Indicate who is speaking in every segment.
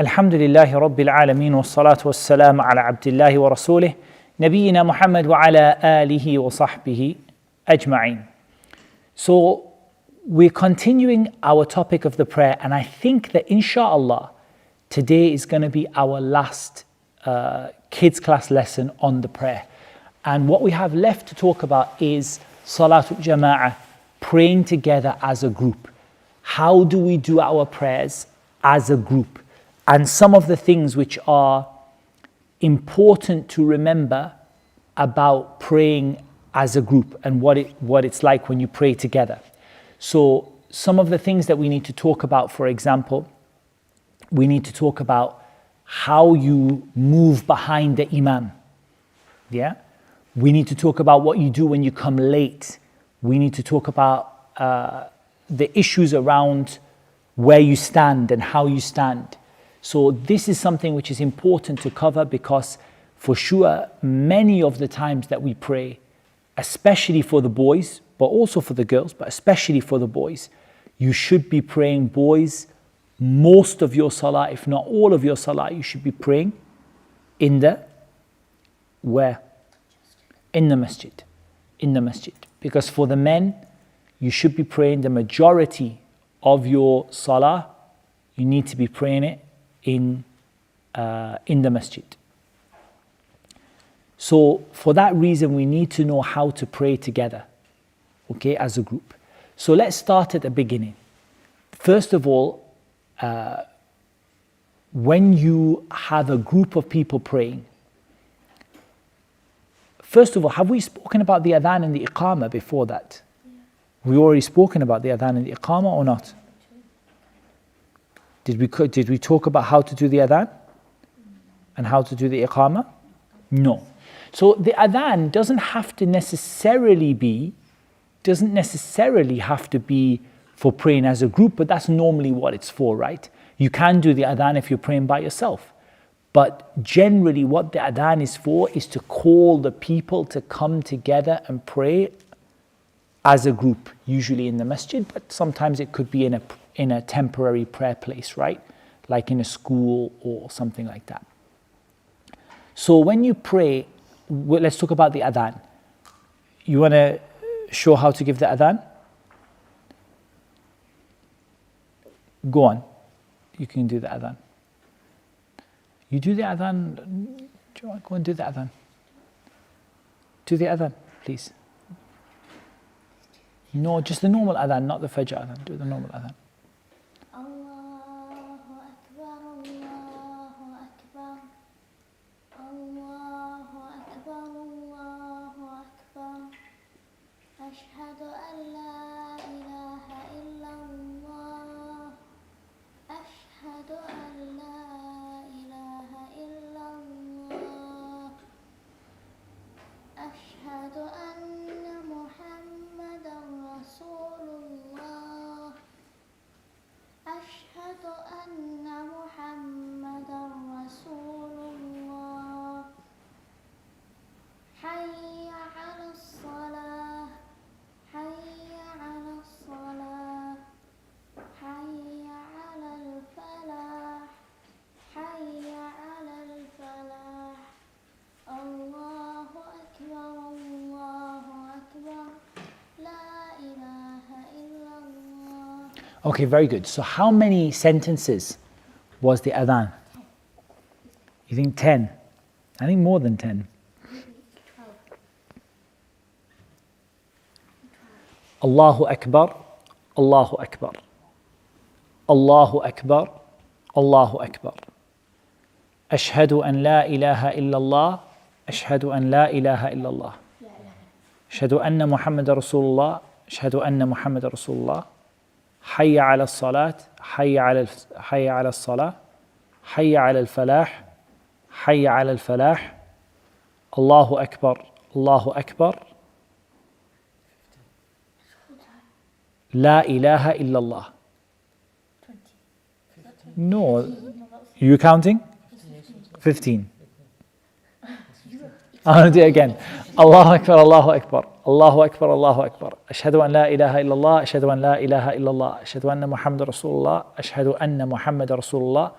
Speaker 1: الحمد لله رب العالمين والصلاة والسلام على عبد الله ورسوله نبينا محمد وعلى آله وصحبه أجمعين. So we're continuing our topic of the prayer, and I think that inshallah today is going to be our last kids class lesson on the prayer. And what we have left to talk about is Salatul Jama'ah, praying together as a group. How do we do our prayers as a group? And some of the things which are important to remember about praying as a group and what it's like when you pray together. So some of the things that we need to talk about, for example, we need to talk about how you move behind the imam. Yeah? We need to talk about what you do when you come late. We need to talk about the issues around where you stand and how you stand. So this is something which is important to cover, because for sure, many of the times that we pray, especially for the boys, but also for the girls, but especially for the boys, you should be praying, boys, most of your salah, if not all of your salah, you should be praying in the, where? In the masjid. In the masjid. Because for the men, you should be praying the majority of your salah, you need to be praying it in the masjid. So for that reason, we need to know how to pray together, okay, as a group. So let's start at the beginning. First of all, when you have a group of people praying, first of all, have we spoken about the Adhan and the Iqamah before that? We already spoken about the Adhan and the Iqamah or not? Did we talk about how to do the Adhan and how to do the Iqamah? No. So the Adhan doesn't necessarily have to be for praying as a group, but that's normally what it's for, right? You can do the Adhan if you're praying by yourself. But generally what the Adhan is for is to call the people to come together and pray as a group, usually in the masjid, but sometimes it could be in a temporary prayer place, right? Like in a school or something like that. So when you pray, let's talk about the Adhan. You want to show how to give the Adhan? Go on. You can do the Adhan. You do the Adhan. Do you want to go and do the Adhan? Do the Adhan, please. No, just the normal Adhan, not the Fajr Adhan. Do the normal Adhan. Okay, very good. So how many sentences was the Adhan? You think 10? I think more than 10. 12. Allahu Akbar, Allahu Akbar. Allahu Akbar, Allahu Akbar. Ashhadu an la ilaha illallah, Ashhadu an la ilaha illallah. Ashhadu anna Muhammad Rasulullah, Ashhadu anna Muhammad Rasulullah. حي على الصلاة حي على الصلاة حي على الفلاح حي على الفلاح الله أكبر الله أكبر لا إله إلا الله. No, you counting? 15. I'll do it again. Allahu Akbar, Allahu Akbar. Allahu Akbar, Allahu Akbar. Ashhadu an la ilaha illallah, Ashhadu an la ilaha illallah, Ashhadu anna Muhammad Rasulullah, Ashhadu anna Muhammad Rasulullah.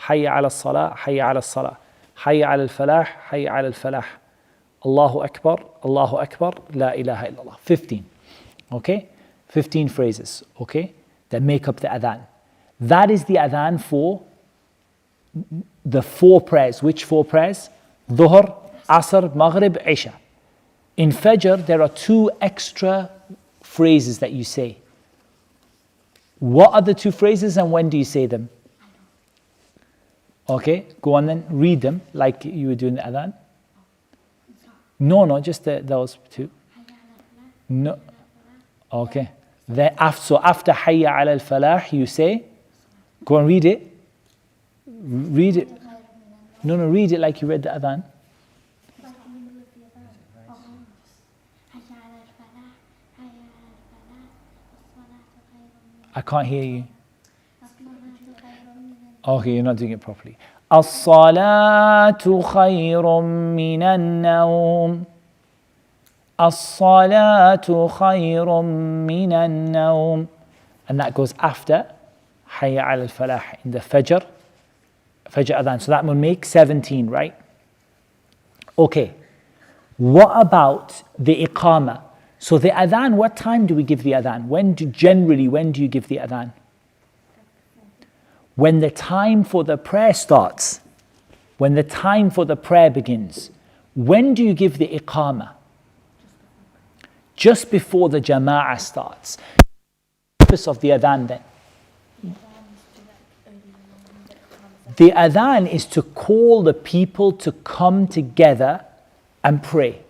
Speaker 1: حي على الصلاة حي على الصلاة حي على الفلاح حي على الفلاح الله أكبر لا إله إلا الله. 15. Okay, 15 phrases, okay, that make up the adhan. That is the adhan for the 4 prayers. Which 4 prayers? Dhuhr, Asr, Maghrib, Isha. In Fajr, there are 2 extra phrases that you say. What are the 2 phrases and when do you say them? Okay, go on then, read them like you were doing the adhan. No, just those 2. No. Okay. So after Hayya ala al-Falah, you say, go and read it. Read it. No, read it like you read the adhan. I can't hear you. Okay, you're not doing it properly. As-salatu khayrun minan nawm. As-salatu khayrun minan nawm. And that goes after Hayya ala al-Falah in the Fajr adhan. So that will make 17, right? Okay. What about the Iqamah? So the adhan, what time do we give the adhan? When do you give the adhan? When the time for the prayer starts. When the time for the prayer begins. When do you give the Iqamah? Just before the jama'ah starts. The purpose of the adhan then? The adhan is to call the people to come together and pray.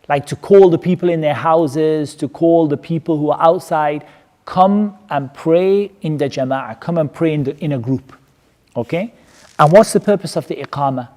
Speaker 1: Like to call the people in their houses, to call the people who are outside, come and pray in the jama'ah, come and pray in a group. Okay? And what's the purpose of the Iqamah?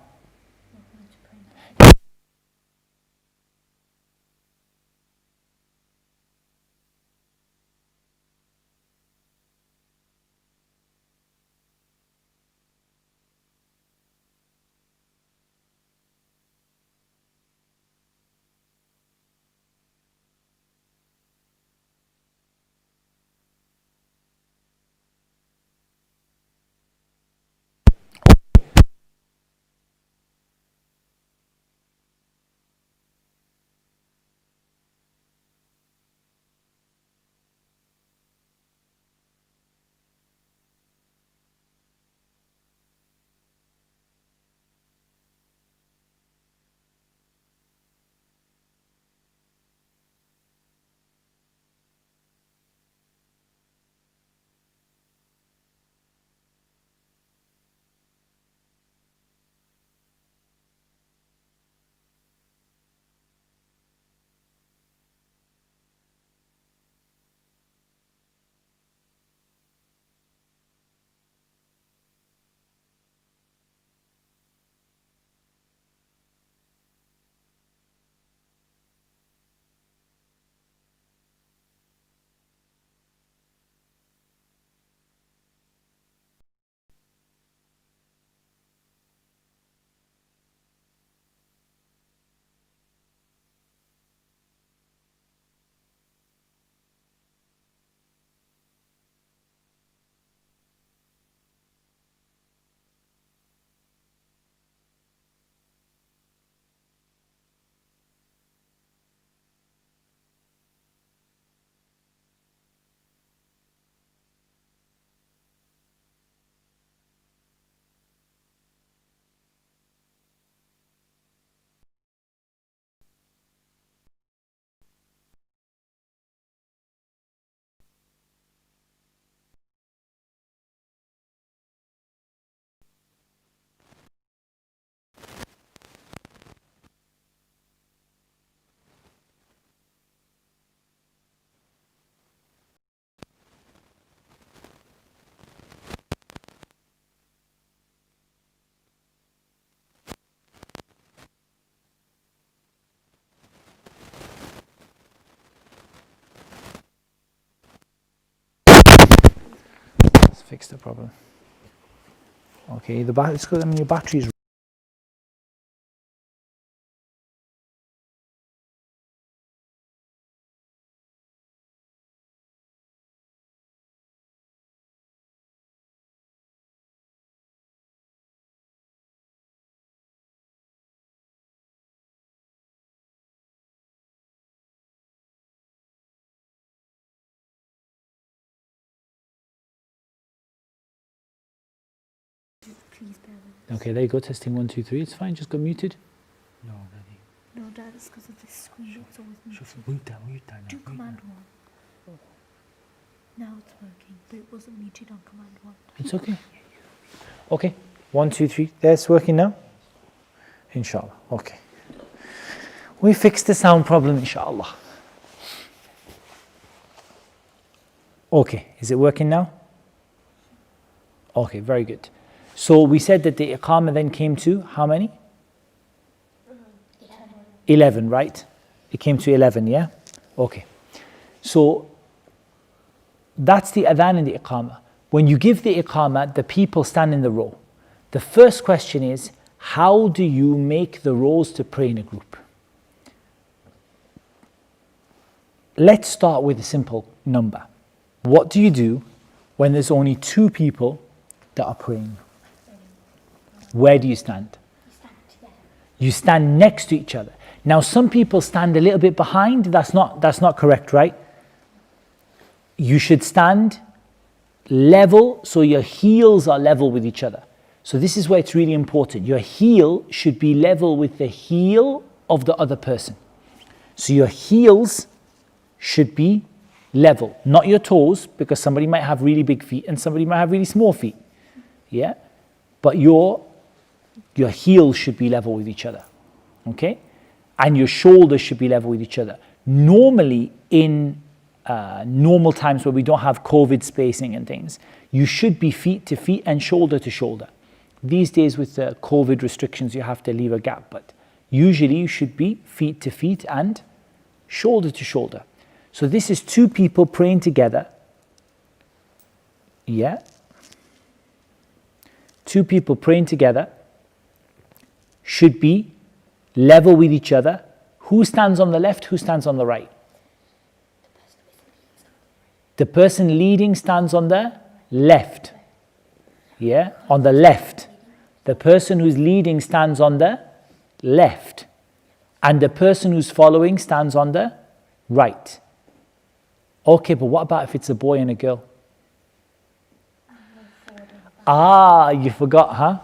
Speaker 1: Let's fix the problem. Okay, it's good. Your battery's
Speaker 2: Please bear with us.
Speaker 1: Okay, there you go. Testing 1, 2, 3. It's fine. Just got muted.
Speaker 3: No, Daddy.
Speaker 2: No, Dad, it's because of this screen. It's always
Speaker 3: شوف
Speaker 2: muted.
Speaker 3: mute that
Speaker 2: Do
Speaker 3: now.
Speaker 2: command 1. Now it's working, but it wasn't muted on command 1.
Speaker 1: It's okay. Okay. 1, 2, 3. That's working now? Inshallah. Okay. We fixed the sound problem, inshallah. Okay. Is it working now? Okay, very good. So we said that the Iqamah then came to how many? 11, right? It came to 11, yeah? Okay. So that's the Adhan and the Iqamah. When you give the Iqamah, the people stand in the row. The first question is, how do you make the rows to pray in a group? Let's start with a simple number. What do you do when there's only 2 people that are praying? Where do you stand? You stand next to each other. Now some people stand a little bit behind. That's not correct, right? You should stand level so your heels are level with each other. So this is where it's really important. Your heel should be level with the heel of the other person. So your heels should be level, not your toes, because somebody might have really big feet and somebody might have really small feet. Yeah? But your heels should be level with each other. Okay? And your shoulders should be level with each other. Normally, in normal times where we don't have COVID spacing and things, you should be feet to feet and shoulder to shoulder. These days with the COVID restrictions, you have to leave a gap, but usually you should be feet to feet and shoulder to shoulder. So this is 2 people praying together. Yeah. 2 people praying together should be level with each other. Who stands on the left? Who stands on the right? The person leading stands on the left. Yeah, on the left. The person who's leading stands on the left. And the person who's following stands on the right. Okay, but what about if it's a boy and a girl? You forgot, huh?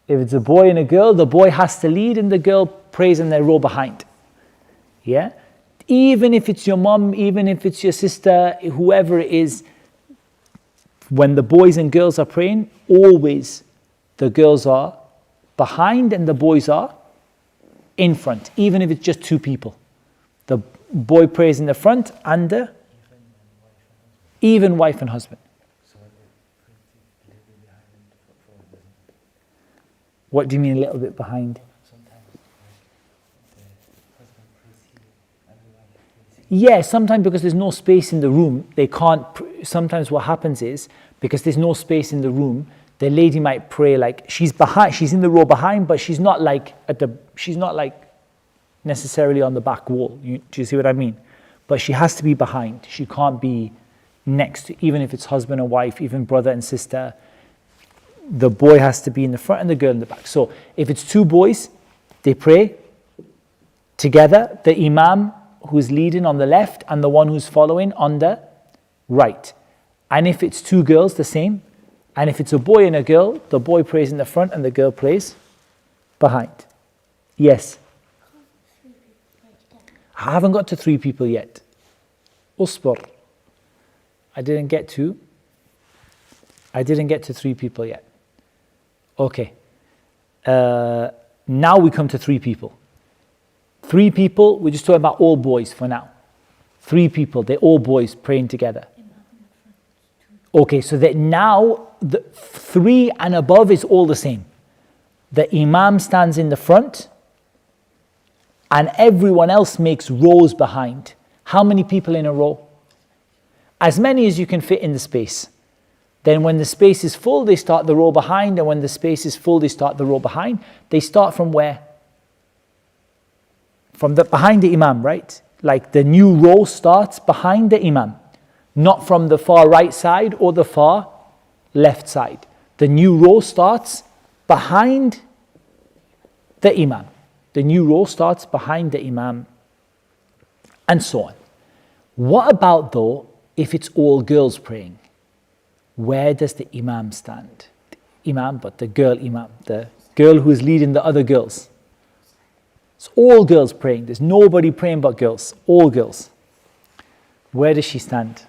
Speaker 1: If it's a boy and a girl, the boy has to lead and the girl prays in their row behind. Yeah? Even if it's your mom, even if it's your sister, whoever it is, when the boys and girls are praying, always the girls are behind and the boys are in front, even if it's just 2 people. The boy prays in the front and the even wife and husband. What do you mean a little bit behind? Yeah, sometimes because there's no space in the room, they can't. Sometimes what happens is, because there's no space in the room, the lady might pray like she's behind, she's in the row behind, but she's not like necessarily on the back wall. Do you see what I mean? But she has to be behind. She can't be next to, even if it's husband and wife, even brother and sister. The boy has to be in the front and the girl in the back. So if it's 2 boys, they pray together, the imam who's leading on the left and the one who's following on the right. And if it's 2 girls, the same. And if it's a boy and a girl, the boy prays in the front and the girl prays behind. Yes. I haven't got to 3 people yet. Usbur. I didn't get to 3 people yet. Okay. Now we come to 3 people. 3 people, we're just talking about all boys for now. 3 people, they're all boys praying together. Okay, so that now the 3 and above is all the same. The imam stands in the front and everyone else makes rows behind. How many people in a row? As many as you can fit in the space. Then when the space is full, they start the row behind, and when the space is full, they start the row behind. They start from where? From behind the imam, right? Like the new row starts behind the imam, not from the far right side or the far left side. The new row starts behind the imam. The new row starts behind the imam, and so on. What about though if it's all girls praying? Where does the imam stand? imam, but the girl imam, the girl who is leading the other girls. It's all girls praying. There's nobody praying but girls, all girls. Where does she stand?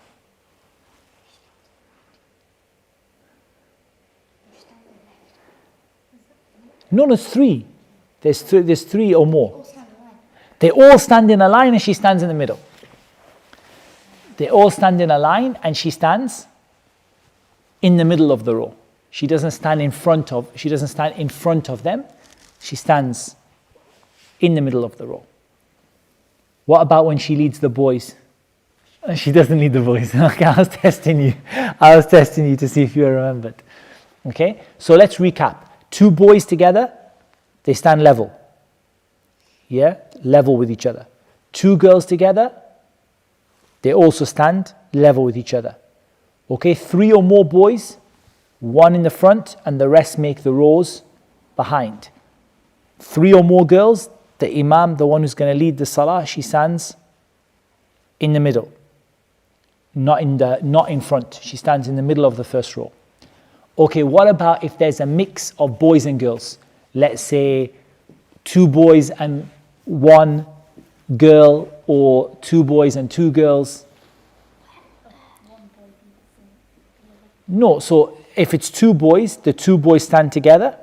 Speaker 1: No, it's three. There's three or more. They all stand in a line and she stands in the middle. They all stand in a line and she stands in the middle of the row. She doesn't stand in front of them. She stands in the middle of the row. What about when she leads the boys? She doesn't lead the boys. Okay, I was testing you to see if you remembered. Okay, so let's recap. Two boys together, they stand level. Yeah, level with each other. Two girls together, they also stand level with each other. Okay, three or more boys, one in the front and the rest make the rows behind. Three or more girls, the imam, the one who's going to lead the salah, she stands in the middle. Not in front. She stands in the middle of the first row. Okay, what about if there's a mix of boys and girls? Let's say two boys and one girl, or two boys and two girls. No, so if it's two boys, the two boys stand together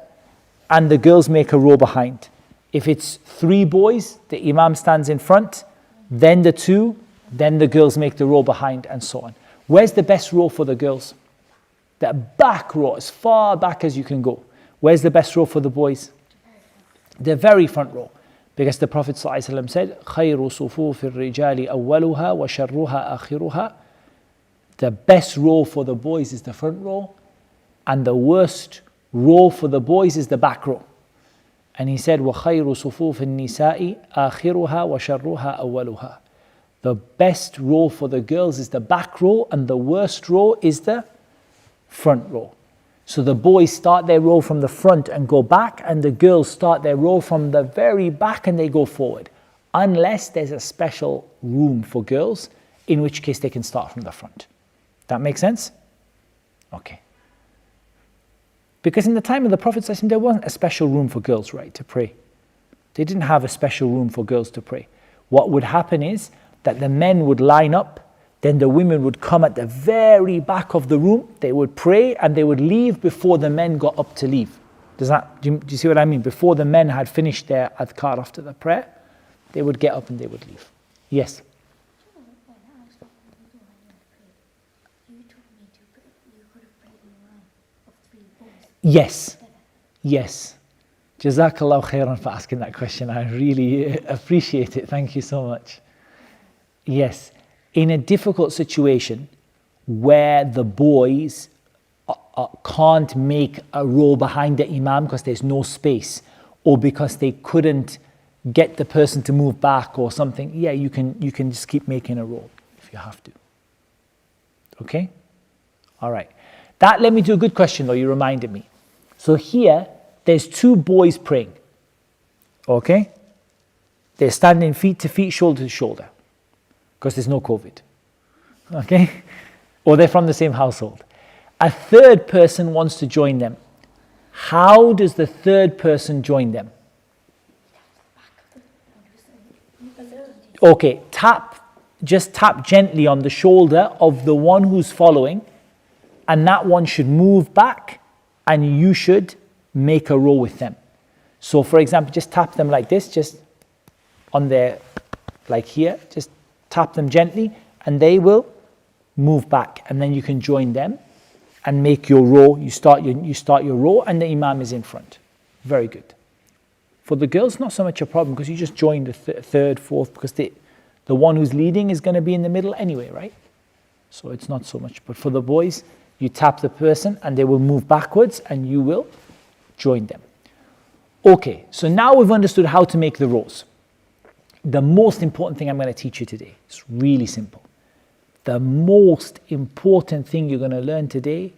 Speaker 1: and the girls make a row behind. If it's three boys, the imam stands in front, then the girls make the row behind, and so on. Where's the best row for the girls? The back row, as far back as you can go. Where's the best row for the boys? The very front row. Because the Prophet ﷺ said, خَيْرُ صُفُوفِ الرِّجَالِ أَوَّلُهَا وَشَرُّهَا آخِرُهَا. The best row for the boys is the front row, and the worst row for the boys is the back row. And he said, وَخَيْرُ صُفُوفِ النِّسَاءِ آخِرُهَا وَشَرُّهَا أَوَّلُهَا. The best row for the girls is the back row, and the worst row is the front row. So the boys start their row from the front and go back, and the girls start their row from the very back and they go forward. Unless there's a special room for girls, in which case they can start from the front. That makes sense? Okay. Because in the time of the Prophet ﷺ, there wasn't a special room for girls, right, to pray. They didn't have a special room for girls to pray. What would happen is that the men would line up, then the women would come at the very back of the room, they would pray, and they would leave before the men got up to leave. Do you see what I mean? Before the men had finished their adhkar after the prayer, they would get up and they would leave. Yes? Yes. Jazakallah khairan for asking that question. I really appreciate it. Thank you so much. Yes. In a difficult situation where the boys can't make a row behind the imam because there's no space, or because they couldn't get the person to move back or something, yeah, you can just keep making a row if you have to. Okay? All right. That led me to a good question though, you reminded me. So here, there's two boys praying. Okay? They're standing feet to feet, shoulder to shoulder, because there's no COVID. Okay? Or they're from the same household. A third person wants to join them. How does the third person join them? Okay, just tap gently on the shoulder of the one who's following, and that one should move back, and you should make a row with them. So for example, just tap them like this, just on their, like here, just tap them gently, and they will move back, and then you can join them and make your row. You start your row, and the imam is in front. Very good. For the girls, not so much a problem, because you just join the third, fourth, because the one who's leading is going to be in the middle anyway, right? So it's not so much. But for the boys, you tap the person and they will move backwards and you will join them. Okay, so now we've understood how to make the rows. The most important thing I'm going to teach you today, it's really simple. The most important thing you're going to learn today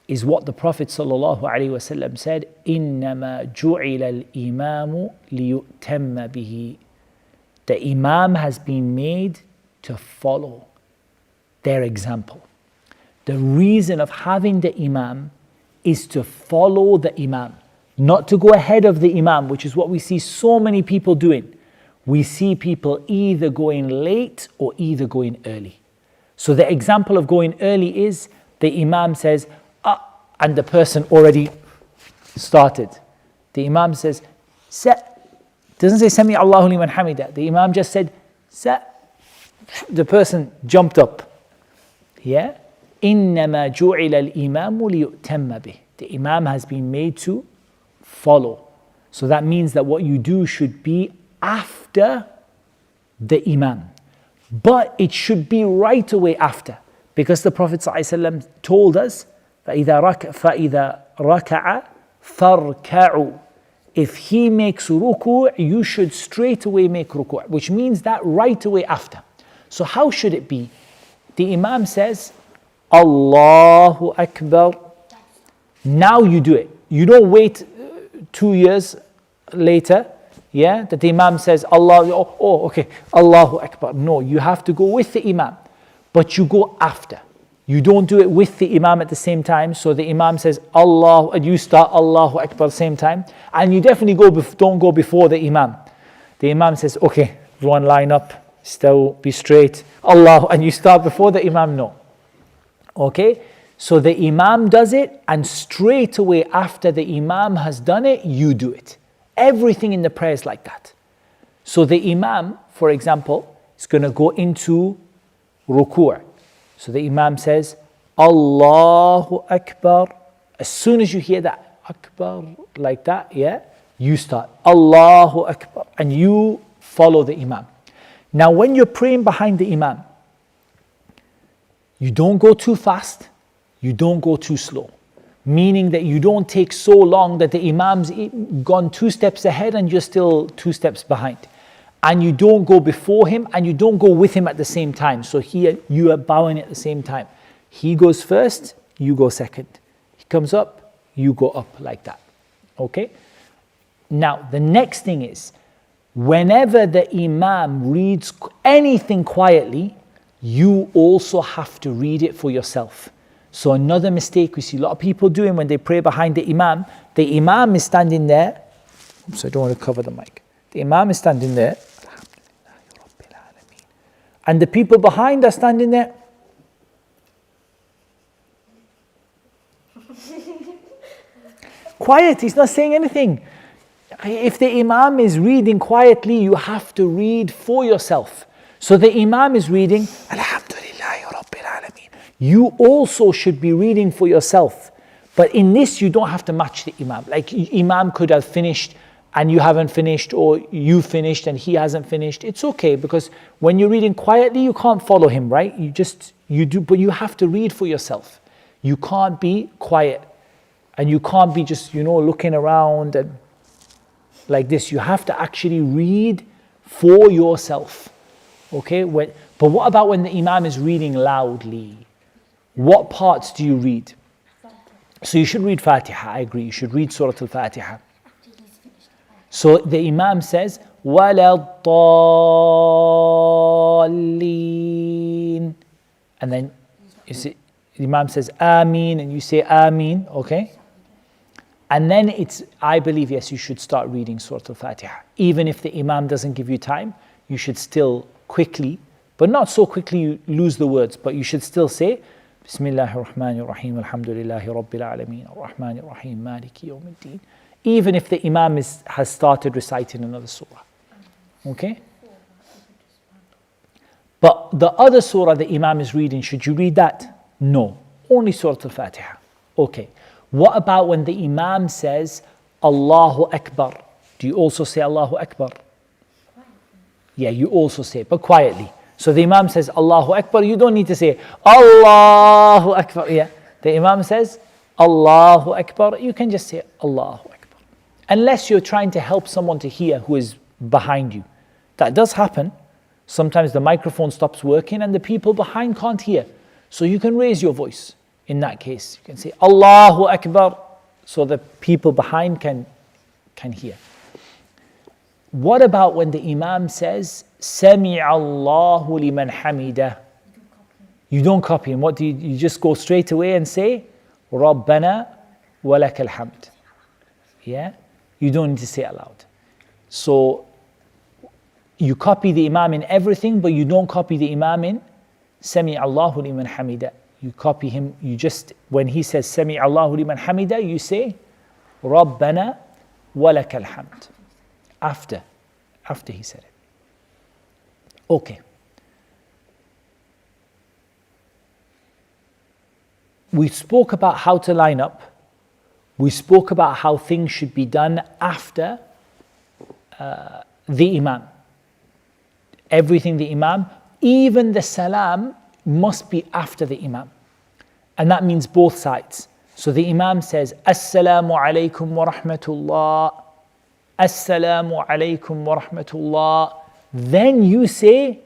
Speaker 1: is what the Prophet ﷺ said, إِنَّمَا جُعِلَ الْإِمَامُ لِيُؤْتَمَّ بِهِ. The imam has been made to follow their example. The reason of having the imam is to follow the imam, not to go ahead of the imam, which is what we see so many people doing. We see people either going late or either going early. So the example of going early is the imam says, and the person already started. The imam says, doesn't say Sami Allahu liman hamida. The imam just said, the person jumped up. Yeah? إِنَّمَا جُعِلَ الْإِمَامُ لِيُؤْتَمَّ بِهِ. The imam has been made to follow. So that means that what you do should be after the imam. But it should be right away after. Because the Prophet ﷺ told us, فَإِذَا رَكَعَ فَارْكَعُوا. If he makes ruku', you should straight away make ruku', which means that right away after. So how should it be? The imam says, Allahu Akbar. Now you do it. You don't wait 2 years later, yeah, that the imam says, okay, Allahu Akbar. No, you have to go with the imam, but you go after. You don't do it with the imam at the same time. So the imam says Allah, and you start Allahu Akbar at the same time. And you definitely don't go before the imam. The imam says, okay, everyone line up, still be straight, Allah, and you start before the imam. No. Okay? So the imam does it, and straight away after the imam has done it, you do it. Everything in the prayer is like that. So the imam, for example, is going to go into ruku'. So the imam says, Allahu Akbar. As soon as you hear that Akbar like that, yeah, you start Allahu Akbar and you follow the imam. Now when you're praying behind the imam, you don't go too fast, you don't go too slow. Meaning that you don't take so long that the imam's gone 2 steps ahead and you're still 2 steps behind. And you don't go before him and you don't go with him at the same time. So here you are bowing at the same time. He goes first, you go second. He comes up, you go up like that. Okay? Now the next thing is, whenever the imam reads anything quietly, you also have to read it for yourself. So another mistake we see a lot of people doing when they pray behind the imam is standing there. Oops, I don't want to cover the mic. The imam is standing there. And the people behind are standing there. Quiet, he's not saying anything. If the imam is reading quietly, you have to read for yourself. So the imam is reading, Alhamdulillahi Rabbil Alameen. You also should be reading for yourself. But in this, you don't have to match the imam. Like imam could have finished and you haven't finished, or you finished and he hasn't finished. It's okay, because when you're reading quietly, you can't follow him, right? You do, but you have to read for yourself. You can't be quiet. And you can't be just, looking around and like this. You have to actually read for yourself. Okay? But what about when the imam is reading loudly? What parts do you read? So you should read Fatiha, I agree. You should read Surah Al-Fatiha. So the imam says, وَلَا الضَّالِّينَ. And then the imam says, Ameen, and you say Ameen, okay? And then I believe, yes, you should start reading Surah Al-Fatiha. Even if the imam doesn't give you time, you should still quickly, but not so quickly you lose the words, but you should still say, Bismillahir Rahmanir Rahim, Alhamdulillahi Rabbil Alameen, Ar-Rahmanir Rahim, Maliki Yawmiddin. Even if the imam has started reciting another surah. Okay? But the other surah the imam is reading, should you read that? No. Only Surah Al-Fatiha. Okay. What about when the imam says, Allahu Akbar? Do you also say Allahu Akbar? Yeah, you also say it, but quietly. So the imam says Allahu Akbar, you don't need to say Allahu Akbar. Yeah. The imam says Allahu Akbar, you can just say Allahu Akbar. Unless you're trying to help someone to hear who is behind you. That does happen. Sometimes the microphone stops working and the people behind can't hear. So you can raise your voice in that case. You can say Allahu Akbar so the people behind can hear. What about when the imam says Sami'a Allahu liman hamidah? You don't copy him. What do you just go straight away and say Rabbana وَلَكَ الْحَمْدِ. Yeah? You don't need to say it aloud. So you copy the imam in everything, but you don't copy the imam in Sami Allahu liman hamida. You copy him, you just, when he says Sami Allahu liman hamida, you say Rabbana walakal hamd. After he said it. Okay. We spoke about how to line up. We spoke about how things should be done after the imam. Everything the imam, even the salam must be after the imam. And that means both sides. So the imam says, Assalamu alaikum wa rahmatullah. Assalamu alaikum wa rahmatullah. Then you say,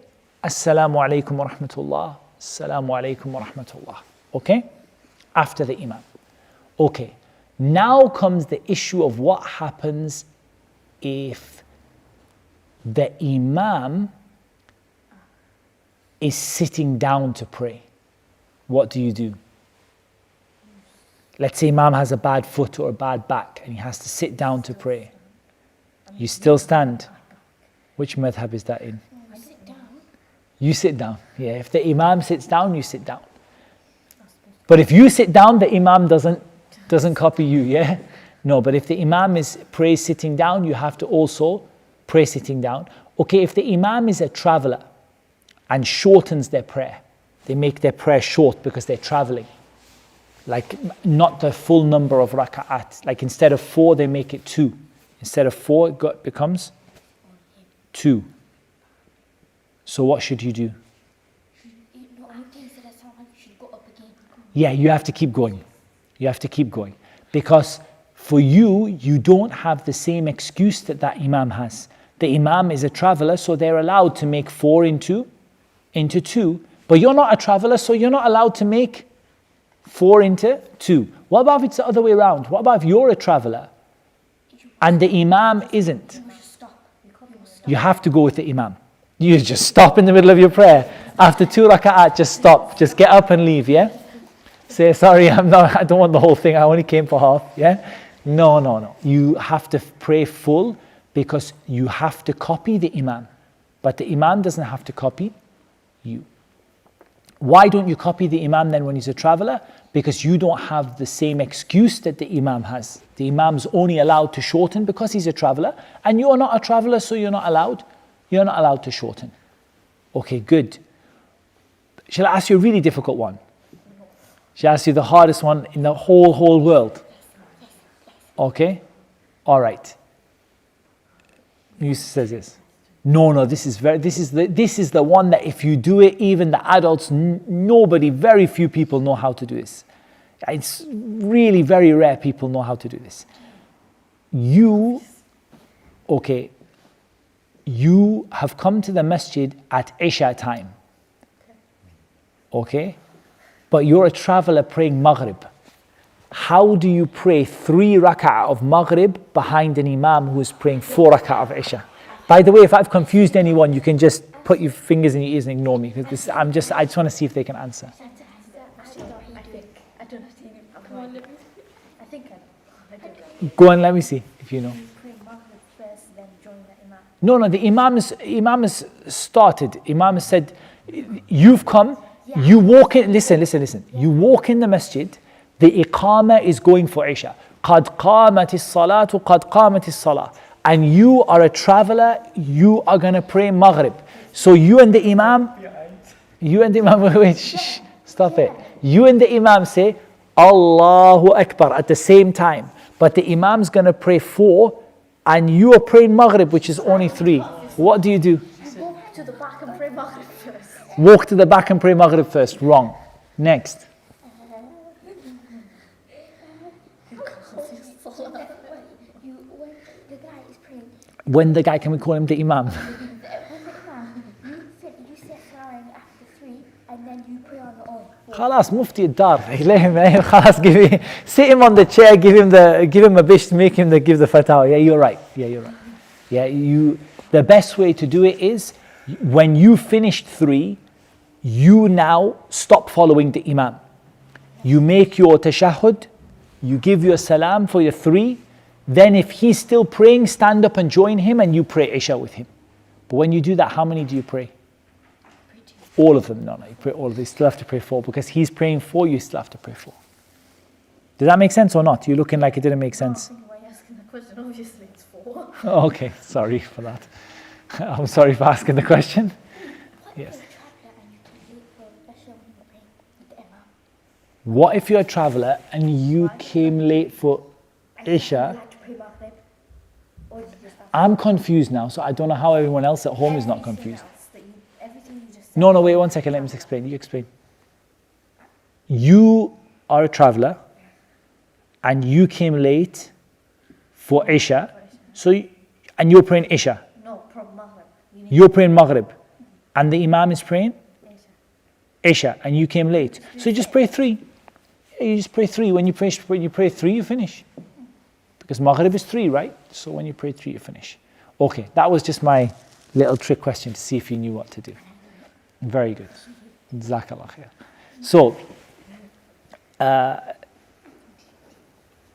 Speaker 1: Assalamu alaikum wa rahmatullah. Assalamu alaikum wa rahmatullah. Okay? After the imam. Okay. Now comes the issue of what happens if the imam is sitting down to pray. What do you do? Let's say imam has a bad foot or a bad back and he has to sit down to pray. You still stand. Which madhab is that in?
Speaker 2: I sit down.
Speaker 1: You sit down. Yeah, if the imam sits down, you sit down. But if you sit down, the imam doesn't copy you, yeah? No, but if the imam prays sitting down, you have to also pray sitting down. Okay, if the imam is a traveler and shortens their prayer, they make their prayer short because they're traveling. Like not the full number of rak'at. Like instead of 4, they make it 2. Instead of 4, it becomes 2. So what should you do? Yeah, you have to keep going. You have to keep going. Because for you, you don't have the same excuse that imam has. The imam is a traveler, so they're allowed to make 4 into 2. But you're not a traveler, so you're not allowed to make 4 into 2. What about if it's the other way around? What about if you're a traveler and the imam isn't? You have to go with the imam. You just stop in the middle of your prayer. After 2 rak'at, just stop. Just get up and leave, yeah? Say, sorry, I don't want the whole thing. I only came for half, yeah? No. You have to pray full because you have to copy the imam. But the imam doesn't have to copy you. Why don't you copy the imam then when he's a traveler? Because you don't have the same excuse that the imam has. The imam's only allowed to shorten because he's a traveler, and you are not a traveler, so you're not allowed to shorten. Okay, good. Shall I ask you a really difficult one? Shall I ask you the hardest one in the whole world? Okay? All right. Yusuf says yes. No, this is the one that if you do it, even the adults, very few people know how to do this. It's really very rare people know how to do this. You have come to the masjid at Isha time. Okay? But you're a traveler praying Maghrib. How do you pray 3 rak'ah of Maghrib behind an imam who is praying 4 rak'ah of Isha? By the way, if I've confused anyone, you can just put your fingers in your ears and ignore me, because I just want to see if they can answer. Go on, let me see if you know. No, the imam has started. Imam has said, you've come, you walk in, listen. You walk in the masjid, the Iqamah is going for Isha. قَدْ قَامَتِ الصَّلَاةُ قَدْ قَامَتِ الصَّلَاةُ. And you are a traveler, you are going to pray Maghrib. So you and the imam, wait, stop it. You and the imam say, Allahu Akbar at the same time. But the imam's going to pray 4, and you are praying Maghrib, which is only 3. What do you do?
Speaker 2: Walk to the back and pray Maghrib first.
Speaker 1: Walk to the back and pray Maghrib first. Wrong. Next. When the guy, can we call him the imam?
Speaker 2: When the imam, you say salam after 3, and then you pray on your own.
Speaker 1: خلاص مفتي الدار. خلاص sit him on the chair, give him a bish, make him give the fatwa. Yeah, you're right. Yeah, the best way to do it is when you finished 3, you now stop following the imam. You make your tashahhud, You give your salam for your 3. Then if he's still praying, stand up and join him and you pray Isha with him. But when you do that, how many do you pray? All of them. No, you pray all of them. You still have to pray 4 because he's praying 4, you still have to pray 4. Does that make sense or not? You're looking like it didn't make sense.
Speaker 2: No, I think why you're asking the question, obviously it's 4.
Speaker 1: Okay, sorry for that. I'm sorry for asking the question. Yes. What if you're a traveler and you came late for Isha? I'm confused now, so I don't know how everyone else at home is not confused. No, wait 1 second, let me explain. You explain. You are a traveler and you came late for Isha, and you're praying Isha.
Speaker 2: No, from Maghrib.
Speaker 1: You're praying Maghrib, and the Imam is praying Isha, and you came late. So you just pray 3. You just pray 3. When you pray 3, you finish. Because Maghrib is 3, right? So when you pray 3, you finish. Okay, that was just my little trick question to see if you knew what to do. Very good. Jazakallah khair. So,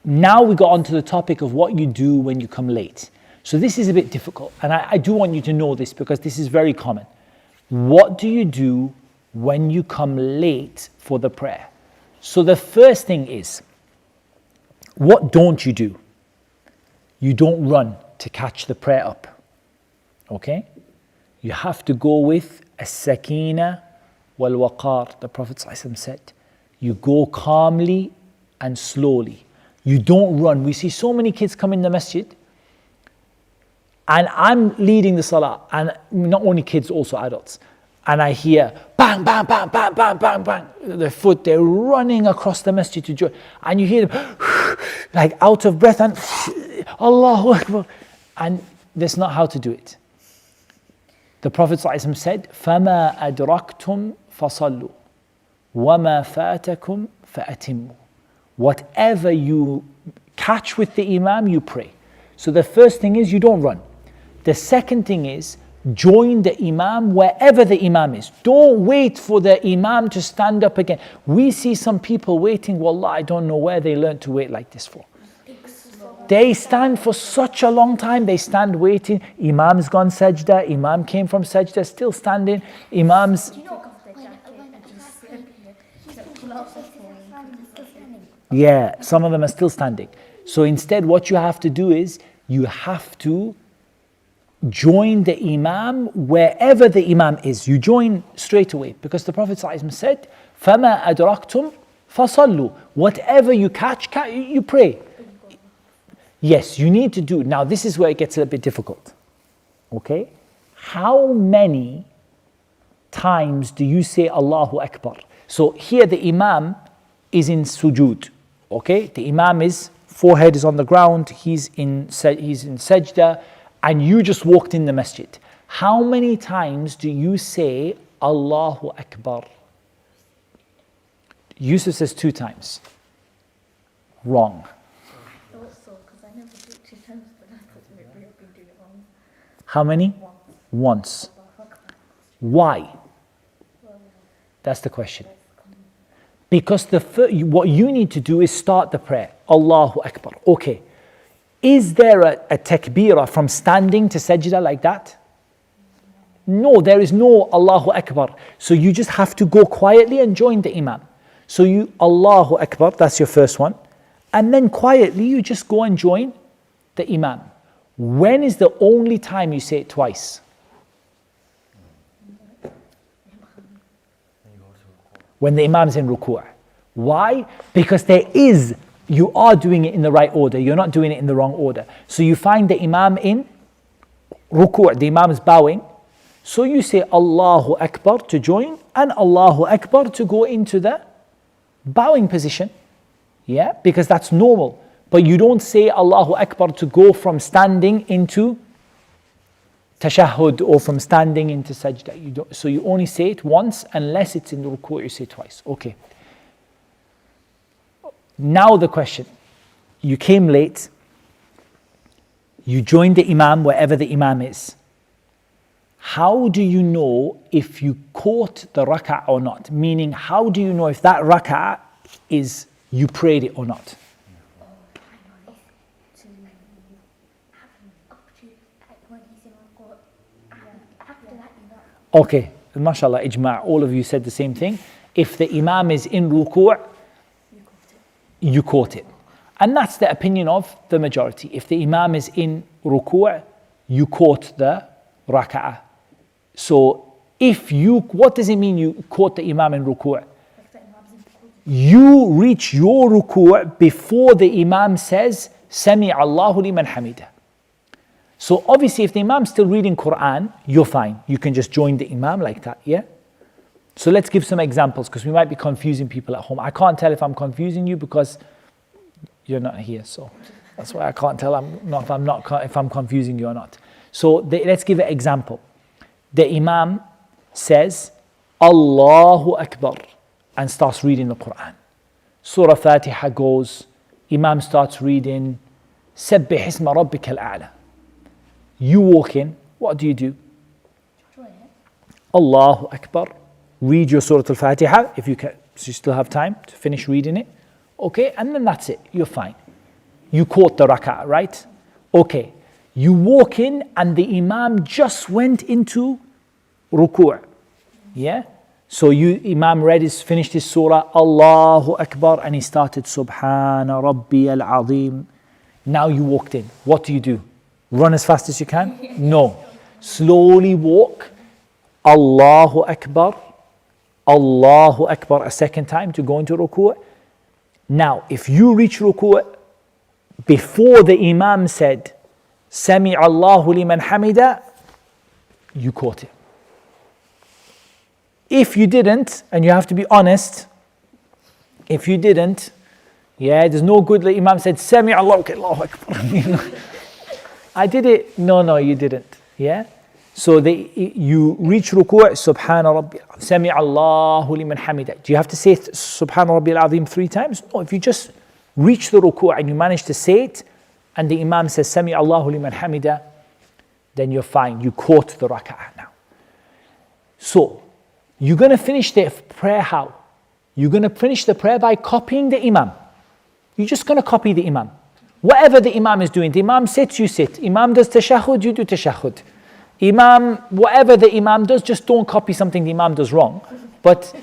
Speaker 1: now we got on to the topic of what you do when you come late. So this is a bit difficult, and I do want you to know this because this is very common. What do you do when you come late for the prayer? So the first thing is, what don't you do? You don't run to catch the prayer up. Okay? You have to go with as-sakina wal-waqar. The Prophet ﷺ said, you go calmly and slowly. You don't run. We see so many kids come in the masjid, and I'm leading the salah, and not only kids, also adults, and I hear bang, bang, bang, bang, bang, bang, bang, their foot, they're running across the masjid to join, and you hear them like out of breath and Allahu Akbar, and that's not how to do it. The Prophet ﷺ said, فَمَا أَدْرَكْتُمْ فَصَلُّوا وَمَا فَاتَكُمْ فَأَتِمُّوا. Whatever you catch with the Imam, you pray. So the first thing is you don't run. The second thing is join the Imam wherever the Imam is. Don't wait for the Imam to stand up again. We see some people waiting, wallah, I don't know where they learned to wait like this for. They stand for such a long time, they stand waiting. Imam's gone sajda, Imam came from sajda, still standing. Imam's... Yeah, some of them are still standing. So instead what you have to do is, you have to join the Imam wherever the Imam is. You join straight away, because the Prophet ﷺ said, فَمَا أَدْرَكْتُمْ فَصَلُّوا. Whatever you catch, you pray. Yes, you need to do. Now this is where it gets a bit difficult. Okay? How many times do you say Allahu Akbar? So here the Imam is in sujood. Okay? The Imam is, forehead is on the ground, he's in sajda, and you just walked in the masjid. How many times do you say Allahu Akbar? Yusuf says 2 times. Wrong. How many? Once. Why? That's the question. Because what you need to do is start the prayer. Allahu Akbar. Okay. Is there a takbirah from standing to sajda like that? No, there is no Allahu Akbar. So you just have to go quietly and join the Imam. So you Allahu Akbar, that's your first one. And then quietly you just go and join the Imam. When is the only time you say it twice? When the Imam is in ruku'. Why? Because you are doing it in the right order. You're not doing it in the wrong order. So you find the Imam in ruku'. The Imam is bowing. So you say Allahu Akbar to join, and Allahu Akbar to go into the bowing position. Yeah, because that's normal. But you don't say Allahu Akbar to go from standing into tashahhud or from standing into sajda. So you only say it once, unless it's in the ruku', you say it twice. Okay. Now the question. You came late. You joined the Imam wherever the Imam is. How do you know if you caught the rak'ah or not? Meaning, how do you know if that rak'ah is you prayed it or not? Okay, mashallah, ijma', all of you said the same thing. If the imam is in ruku', you caught it. And that's the opinion of the majority. If the imam is in ruku', you caught the rak'ah. So what does it mean you caught the imam in ruku'? You reach your ruku' before the imam says, Sami Allahu liman hamida. So obviously if the imam's still reading Quran, you're fine. You can just join the imam like that, yeah? So let's give some examples because we might be confusing people at home. I can't tell if I'm confusing you because you're not here, so that's why I can't tell if I'm confusing you or not. So let's give an example. The imam says, Allahu Akbar, and starts reading the Quran. Surah Fatiha goes, imam starts reading, Sabbih isma rabbika al-a'la. You walk in, what do you do? Allahu Akbar. Read your Surah Al-Fatiha if you can, so you still have time to finish reading it. Okay, and then that's it, you're fine. You caught the rak'ah, right? Okay, you walk in and the imam just went into ruku'. Yeah? So imam finished his surah, Allahu Akbar, and he started Subhana Rabbi al-Azim. Now you walked in. What do? Run as fast as you can? No. Slowly walk. Allahu Akbar a second time to go into ruku'. Now, if you reach ruku' before the imam said, Sami Allahu liman hamida, you caught it. If you didn't, and you have to be honest, if you didn't, there's no good that imam said, Sami Allahu Akbar. I did it. No, you didn't. Yeah? So you reach ruku', Subhana Rabbi, Sami Allahu liman hamida. Do you have to say Subhana Rabbi al-Azim 3 times? No, if you just reach the ruku' and you manage to say it, and the imam says Sami Allahu liman hamida, then you're fine. You caught the rak'ah now. So, you're going to finish the prayer how? You're going to finish the prayer by copying the imam. You're just going to copy the imam. Whatever the imam is doing, the imam sits, you sit. Imam does tashahhud, you do tashahhud. Imam, whatever the imam does, just don't copy something the imam does wrong. But,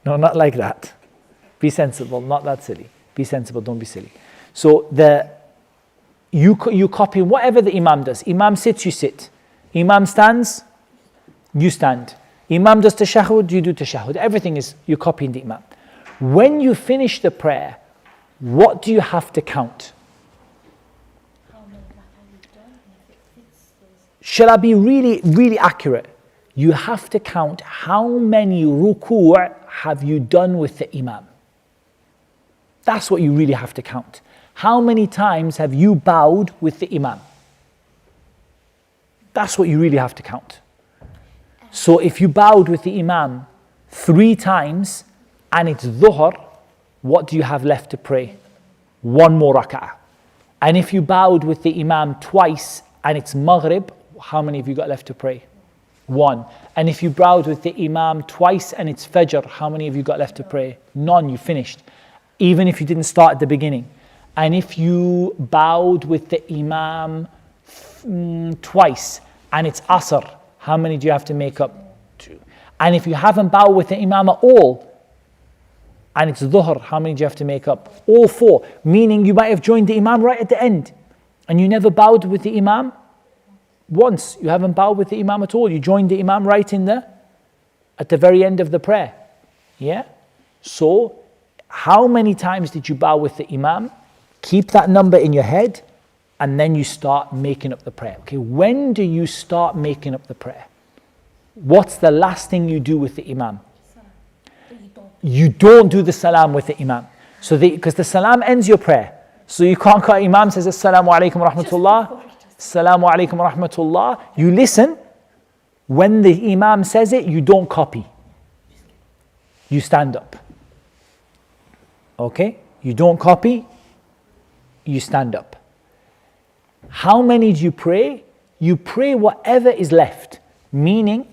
Speaker 1: no, not like that. Be sensible, not that silly. Be sensible, don't be silly. So you copy whatever the imam does. Imam sits, you sit. Imam stands, you stand. Imam does tashahhud, you do tashahhud. Everything is, you're copying the imam. When you finish the prayer, what do you have to count? Shall I be really, really accurate? You have to count how many ruku' have you done with the imam. That's what you really have to count. How many times have you bowed with the imam? That's what you really have to count. So if you bowed with the imam 3 times and it's dhuhr, what do you have left to pray? 1 more rak'ah. And if you bowed with the imam twice and it's maghrib, how many have you got left to pray? 1. And if you bowed with the imam twice and it's fajr, how many have you got left to pray? None, you finished. Even if you didn't start at the beginning. And if you bowed with the imam twice and it's asr, how many do you have to make up? 2. And if you haven't bowed with the imam at all and it's dhuhr, how many do you have to make up? All 4. Meaning you might have joined the imam right at the end and you never bowed with the imam once. You haven't bowed with the imam at all. You joined the imam right at the very end of the prayer. Yeah? So, how many times did you bow with the imam? Keep that number in your head and then you start making up the prayer. Okay, when do you start making up the prayer? What's the last thing you do with the imam? You don't do the salam with the imam. So because the salam ends your prayer. So you can't call imam says assalamu alaikum wa rahmatullah. Assalamu alaikum wa rahmatullah. You listen. When the imam says it, you don't copy. You stand up. Okay? You don't copy. You stand up. How many do you pray? You pray whatever is left. Meaning,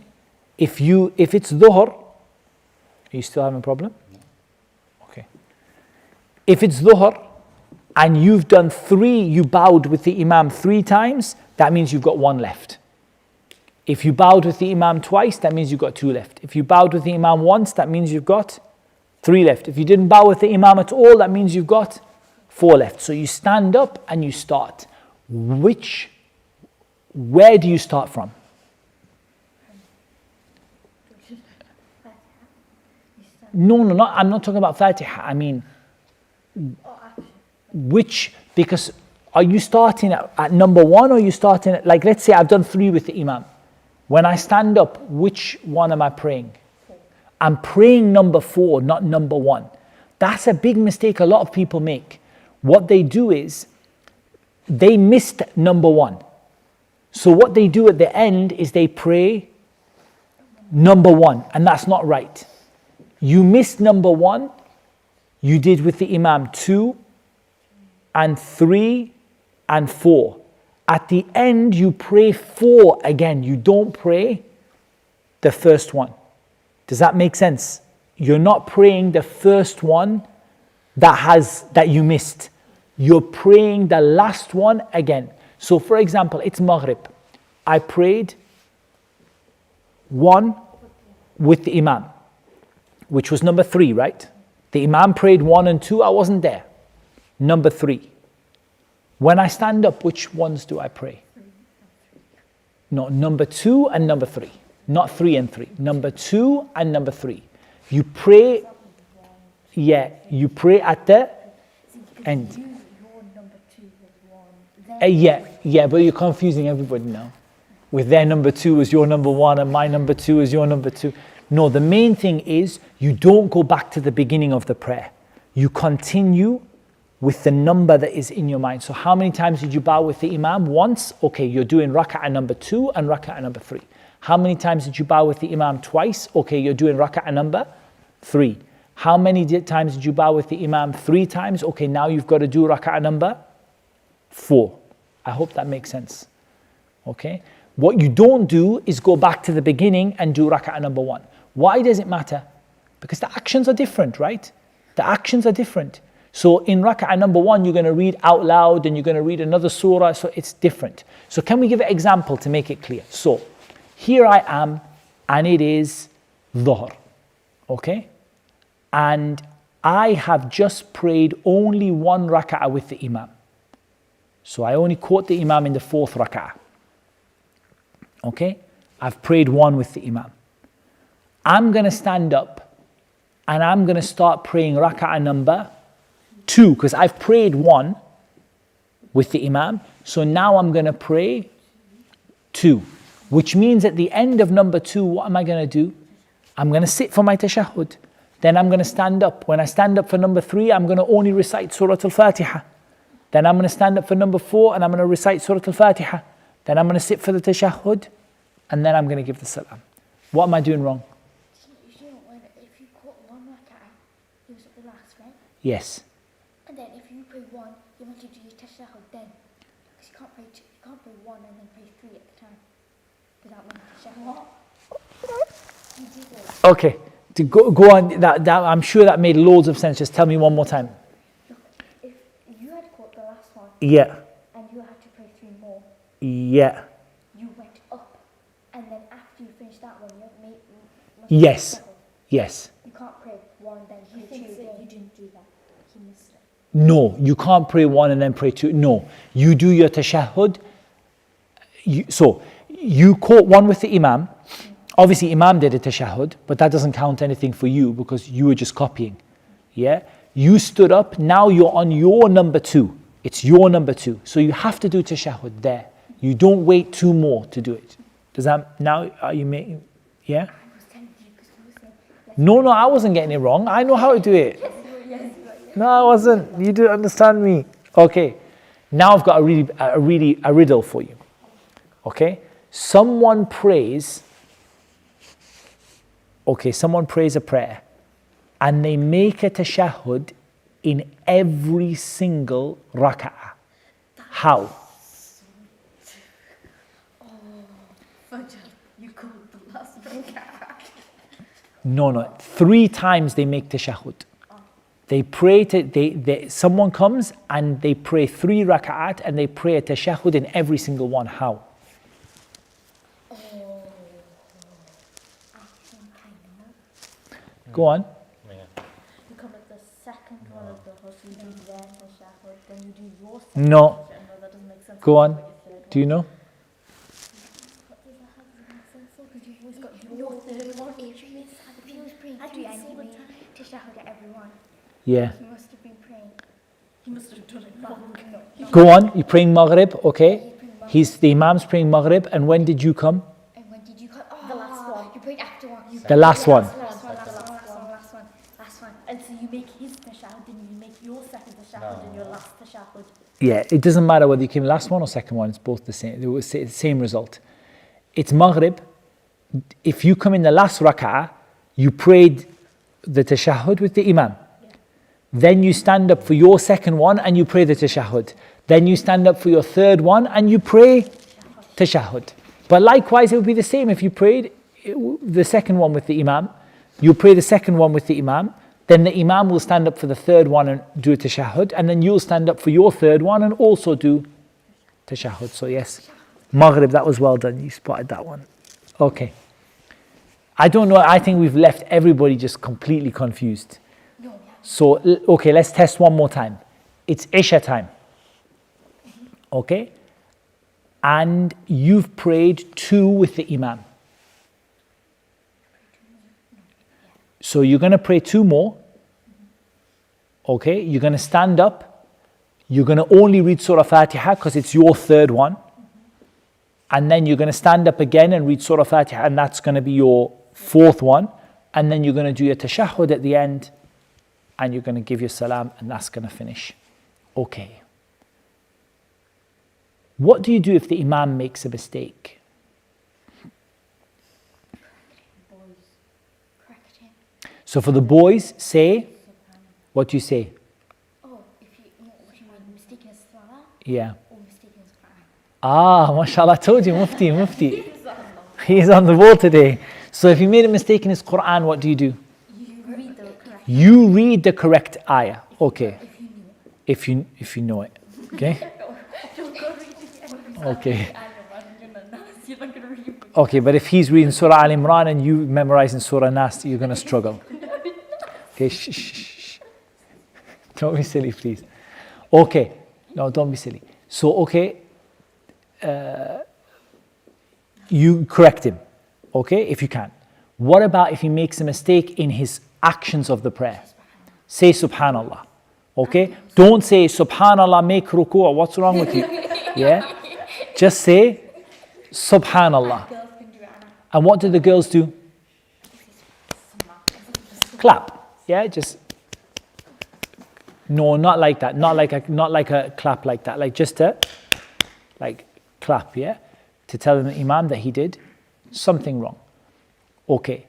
Speaker 1: if it's dhuhr, are you still having a problem? Okay. If it's dhuhr and you've done 3, you bowed with the imam 3 times, that means you've got 1 left. If you bowed with the imam twice, that means you've got 2 left. If you bowed with the imam once, that means you've got 3 left. If you didn't bow with the imam at all, that means you've got 4 left. So you stand up and you start. Where do you start from? No, I'm not talking about Fatiha. I mean, because are you starting at number 1 or are you starting at, like, let's say I've done 3 with the imam. When I stand up, which one am I praying? I'm praying number 4, not number 1. That's a big mistake a lot of people make. What they do is, they missed number 1. So what they do at the end is they pray number 1, and that's not right. You missed number 1, you did with the imam 2 and 3 and 4. At the end, you pray 4 again. You don't pray the first one. Does that make sense? You're not praying the first one that you missed. You're praying the last one again. So for example, it's Maghrib. I prayed 1 with the imam, which was number 3, right? The imam prayed 1 and 2, I wasn't there. Number 3. When I stand up, which ones do I pray? No, number 2 and number 3. Not 3 and 3. Number 2 and number 3. You pray, you pray at the end. But you're confusing everybody now. With their number 2 is your number 1 and my number 2 is your number 2. No, the main thing is you don't go back to the beginning of the prayer. You continue with the number that is in your mind. So how many times did you bow with the imam? Once. Okay, you're doing rak'ah number 2 and rak'ah number 3. How many times did you bow with the imam? Twice. Okay, you're doing rak'ah number 3. How many times did you bow with the imam? 3 times. Okay, now you've got to do rak'ah number 4. I hope that makes sense. Okay. What you don't do is go back to the beginning and do rak'ah number 1. Why does it matter? Because the actions are different, right? The actions are different. So in rak'ah number 1, you're going to read out loud and you're going to read another surah, so it's different. So can we give an example to make it clear? So here I am and it is dhuhr, okay? And I have just prayed only 1 rak'ah with the imam. So I only caught the imam in the 4th rak'ah. Okay? I've prayed 1 with the imam. I'm going to stand up and I'm going to start praying rak'ah number 2 because I've prayed 1 with the imam. So now I'm going to pray 2, which means at the end of number 2, what am I going to do? I'm going to sit for my tashahhud. Then I'm going to stand up. When I stand up for number 3, I'm going to only recite Surah Al-Fatiha. Then I'm going to stand up for number 4 and I'm going to recite Surah Al-Fatiha. Then I'm going to sit for the tashahhud and then I'm going to give the salam. What am I doing wrong?
Speaker 2: If you caught 1 rak'ah, it was at the last, right?
Speaker 1: Yes.
Speaker 2: And then if you pray 1, you want to do your tashahhud then. Because you can't pray 1 and then pray 3 at the time. Without one tashahhud. You did it.
Speaker 1: Okay. To go on, that I'm sure that made loads of sense. Just tell me one more time.
Speaker 2: Look, if you had caught the last one.
Speaker 1: Yeah.
Speaker 2: And you had to pray 3 more.
Speaker 1: Yeah.
Speaker 2: You went up. And then after you finished that one, you
Speaker 1: Yes. Yes.
Speaker 2: You can't pray 1 then pray 2 again. You didn't do that. He missed it.
Speaker 1: No, you can't pray 1 and then pray 2. No, you do your tashahhud. So you caught 1 with the imam. Obviously, imam did a tashahhud, but that doesn't count anything for you because you were just copying. Yeah, you stood up. Now you're on your number 2. It's your number 2. So you have to do tashahhud there. You don't wait 2 more to do it. Does that now? Are you making? Yeah. No, I wasn't getting it wrong. I know how to do it. No, I wasn't. You do understand me. Okay. Now I've got a riddle for you. Okay. Someone prays a prayer and they make a tashahhud in every single rak'ah. How?
Speaker 2: You called the last rak'ah.
Speaker 1: No. 3 times they make tashahhud. They pray someone comes and they pray 3 rak'at and they pray a tashahhud in every single one. How? Go on.
Speaker 2: You come at the second one of the host, you do their tashahhud, then you do your second.
Speaker 1: No.
Speaker 2: No, that doesn't make sense.
Speaker 1: Go on. Do you know?
Speaker 2: What does that have to make sense for? Because you've always got your third one. If he was praying three and he made tashahhud at everyone,
Speaker 1: Yeah.
Speaker 2: he must have been praying. He must have done it wrong. No.
Speaker 1: Go on. You're praying Maghrib, okay? The Imam's praying Maghrib, and when did you come?
Speaker 2: And when did you come? Oh, the last one. You prayed after one.
Speaker 1: The last one.
Speaker 2: Last one. And so you make his tashahhud, then you make your second tashahhud, and your last tashahhud.
Speaker 1: Yeah, it doesn't matter whether you came last one or second one, it's both the same. It was the same result. It's Maghrib. If you come in the last rak'ah, you prayed the tashahhud with the Imam. Then you stand up for your second one and you pray the tashahhud. Then you stand up for your third one and you pray tashahhud. But likewise, it would be the same if you prayed the second one with the Imam. You pray the second one with the Imam. Then the Imam will stand up for the third one and do a tashahhud. And then you'll stand up for your third one and also do tashahhud. So yes, Maghrib, that was well done. You spotted that one. Okay. I don't know. I think we've left everybody just completely confused. So, okay, let's test one more time. It's Isha time. Okay? And you've prayed 2 with the Imam. So you're going to pray 2 more. Okay? You're going to stand up. You're going to only read Surah Fatiha because it's your third one. And then you're going to stand up again and read Surah Fatiha, and that's going to be your 4th one. And then you're going to do your tashahhud at the end. And you're going to give your salam, and that's going to finish. Okay. What do you do if the Imam makes a mistake?
Speaker 2: Correct him.
Speaker 1: So for the boys, say, what do you say?
Speaker 2: Oh, if you what you mean, mistaken as salah
Speaker 1: Yeah.
Speaker 2: or mistaken as Quran?
Speaker 1: Ah, mashallah, I told you, Mufti. He's on the ball today. So if you made a mistake in his Quran, what do you do? You read the correct ayah. Okay. If you know it. Okay? Okay. Okay, but if he's reading Surah Al Imran and you memorizing Surah Nas, you're going to struggle. Okay, shh. Don't be silly, please. Okay. No, don't be silly. So, okay. You correct him. Okay, if you can. What about if he makes a mistake in his actions of the prayer? Say Subhanallah. Okay? Don't say Subhanallah, make ruku'. What's wrong with you? Yeah? Just say Subhanallah. And what do the girls do? Clap. Yeah, just no, not like that. Not like a clap like that. Like just a clap, yeah? To tell the Imam that he did something wrong. Okay.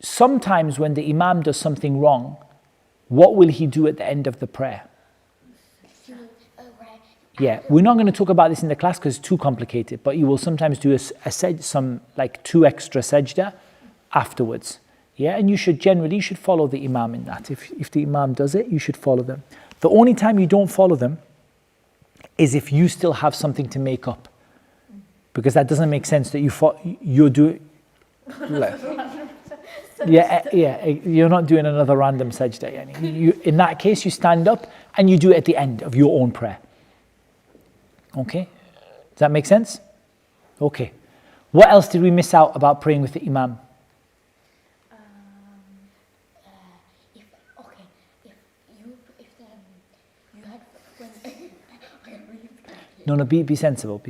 Speaker 1: Sometimes when the Imam does something wrong, what will he do at the end of the prayer? Yeah, we're not going to talk about this in the class because it's too complicated, but you will sometimes do some 2 extra sajda afterwards. Yeah, and you should follow the Imam in that. If the Imam does it, you should follow them. The only time you don't follow them is if you still have something to make up. Because that doesn't make sense that you're doing... Yeah, you're not doing another random sajda. In that case, you stand up and you do it at the end of your own prayer. Okay? Does that make sense? Okay. What else did we miss out about praying with the Imam? No, be sensible,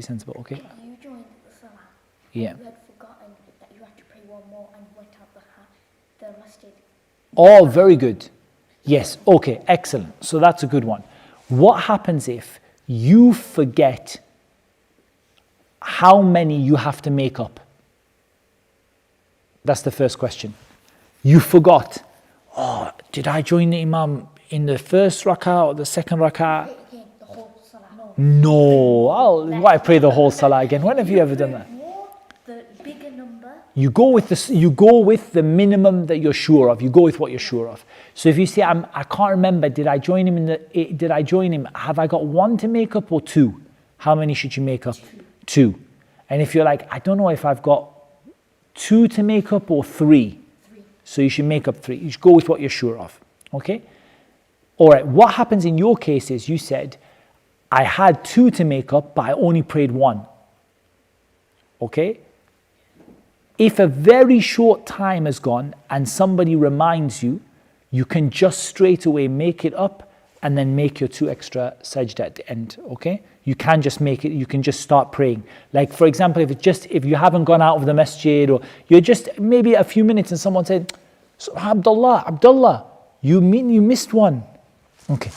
Speaker 1: okay?
Speaker 2: You joined the salah.
Speaker 1: Yeah.
Speaker 2: You had forgotten that you had to pray one more and you went out the masjid.
Speaker 1: Oh, very good. Yes, okay, excellent. So that's a good one. What happens if you forget how many you have to make up? That's the first question. You forgot. Oh, did I join the Imam in the first rak'ah or the second rak'ah?
Speaker 2: The whole salah.
Speaker 1: No. Why pray the whole salah again? When have you ever done that?
Speaker 2: The bigger number.
Speaker 1: You go with the minimum that you're sure of. You go with what you're sure of. So if you say, I can't remember, did I join him? Have I got 1 to make up or 2? How many should you make up? 2. And if you're like, I don't know if I've got 2 to make up or 3. So you should make up 3. You should go with what you're sure of. Okay? All right, what happens in your case is you said, I had 2 to make up, but I only prayed 1. Okay? If a very short time has gone and somebody reminds you, you can just straight away make it up and then make your 2 extra sajda at the end. Okay? You can just make it, you can just start praying. Like for example, if you haven't gone out of the masjid, or you're just maybe a few minutes and someone said, so Abdullah, you missed one. Okay,